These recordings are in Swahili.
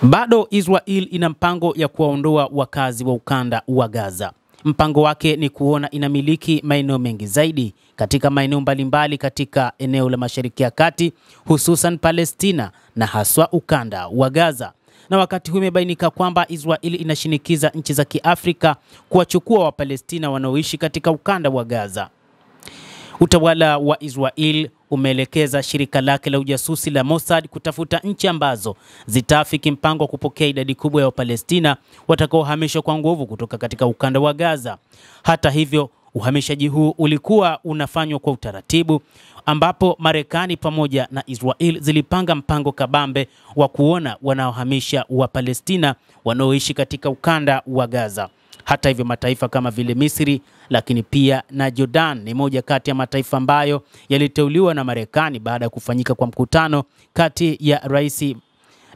Bado Israel ina mpango ya kuwaondoa wakazi wa ukanda wa Gaza. Mpango wake ni kuona inamiliki maeneo mengi zaidi katika maeneo mbalimbali katika eneo la Mashariki ya Kati, hususan Palestina na haswa ukanda wa Gaza. Na wakati huu imebainika kwamba Israel inashinikiza nchi za Kiafrika kuwachukua Wapalestina wanaoishi katika ukanda wa Gaza. Utawala wa Israel umeelekeza shirika lake la ujasusi la Mossad kutafuta nchi ambazo zitaafiki mpango wa kupokea idadi kubwa ya Wapalestina watakaohamishwa kwa nguvu kutoka katika ukanda wa Gaza. Hata hivyo, uhamishaji huu ulikuwa unafanywa kwa utaratibu, ambapo Marekani pamoja na Israel zilipanga mpango kabambe wa kuona wanaohamisha Wapalestina wanaoishi katika ukanda wa Gaza. Hata hivyo, mataifa kama vile Misri lakini pia na Jordan ni moja kati ya mataifa ambayo yaliteuliwa na Marekani baada ya kufanyika kwa mkutano kati ya Rais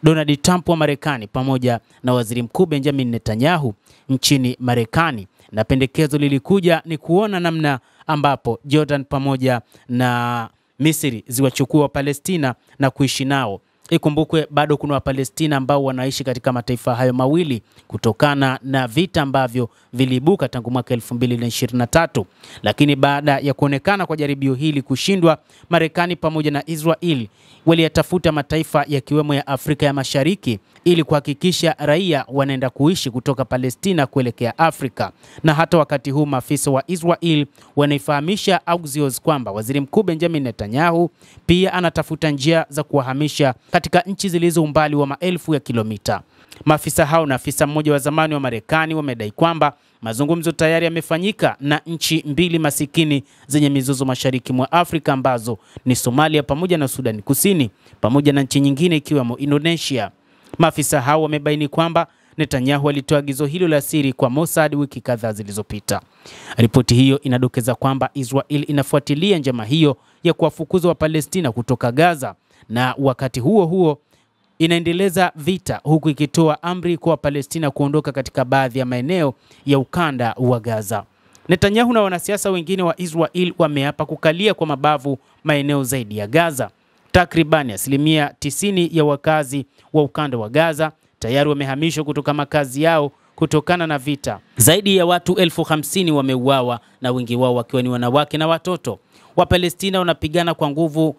Donald Trump wa Marekani pamoja na Waziri Mkuu Benjamin Netanyahu nchini Marekani. Na pendekezo lilikuja ni kuona namna ambapo Jordan pamoja na Misri ziwachukua Palestina na kuishi nao. Ikumbukwe bado kuna Wapalestina ambao wanaishi katika mataifa hayo mawili kutokana na vita ambavyo viliibuka tangu mwaka 2023. Lakini baada ya kuonekana kwa jaribio hili kushindwa, Marekani pamoja na Israel waliyatafuta mataifa yakiwemo ya Afrika ya Mashariki ili kuhakikisha raia wanaenda kuishi kutoka Palestina kuelekea Afrika. Na hata wakati huu maafisa wa Israel wanaifahamisha Axios kwamba Waziri Mkuu Benjamin Netanyahu pia anatafuta njia za kuwahamisha katika nchi zilizo umbali wa maelfu ya kilomita. Maafisa hao na afisa mmoja wa zamani wa Marekani wamedai kwamba mazungumzo tayari yamefanyika na nchi mbili masikini zenye mizozo mashariki mwa Afrika ambazo ni Somalia pamoja na Sudan Kusini pamoja na nchi nyingine ikiwemo Indonesia. Maafisa hao wamebaini kwamba Netanyahu alitoa agizo hilo la siri kwa Mossad wiki kadhaa zilizopita. Ripoti hiyo inadokeza kwamba Israel inafuatilia njama hiyo ya kuwafukuza Wapalestina kutoka Gaza, na wakati huo huo inaendeleza vita huku ikitoa amri kwa Palestina kuondoka katika baadhi ya maeneo ya ukanda wa Gaza. Netanyahu na wanasiasa wengine wa Israel wameapa kukalia kwa mabavu maeneo zaidi ya Gaza. Takribani 90% ya wakazi wa ukanda wa Gaza tayari wamehamishwa kutoka makazi yao kutokana na vita. Zaidi ya watu 50,000 wameuawa na wengi wao wakiwa ni wanawake na watoto. Wapalestina wanapigana kwa nguvu.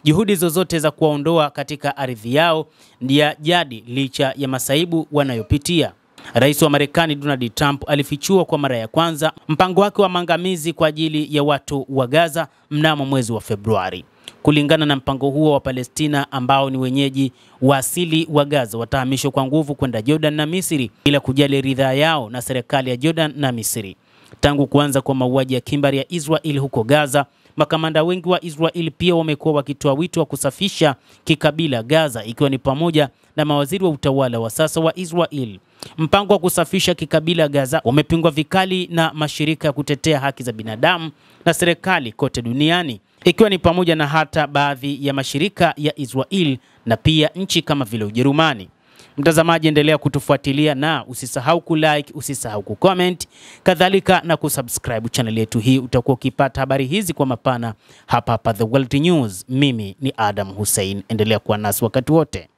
Juhudi zozote za kuwaondoa katika ardhi yao ndio jadi licha ya masaibu wanayopitia. Rais wa Marekani Donald Trump alifichua kwa mara ya kwanza mpango wake wa maangamizi kwa ajili ya watu wa Gaza mnamo mwezi wa Februari. Kulingana na mpango huo, wa Palestina ambao ni wenyeji wa asili wa Gaza watahamishwa kwa nguvu kwenda Jordan na Misri bila kujali ridhaa yao na serikali ya Jordan na Misri. Tangu kuanza kwa mauaji ya kimbari ya Israel huko Gaza, makamanda wengi wa Israel pia wamekuwa wakitoa wito wa kusafisha kikabila Gaza, ikiwa ni pamoja na mawaziri wa utawala wa sasa wa Israel. Mpango wa kusafisha kikabila Gaza umepingwa vikali na mashirika ya kutetea haki za binadamu na serikali kote duniani, ikiwa ni pamoja na hata baadhi ya mashirika ya Israel na pia nchi kama vile Ujerumani. Mtazamaji, endelea kutufuatilia na usisahau kulike, usisahau kucomment, kadhalika na kusubscribe channel yetu hii. Utakuwa ukipata habari hizi kwa mapana hapa The World News. Mimi ni Adam Hussein, endelea kuwa nasi wakati wote.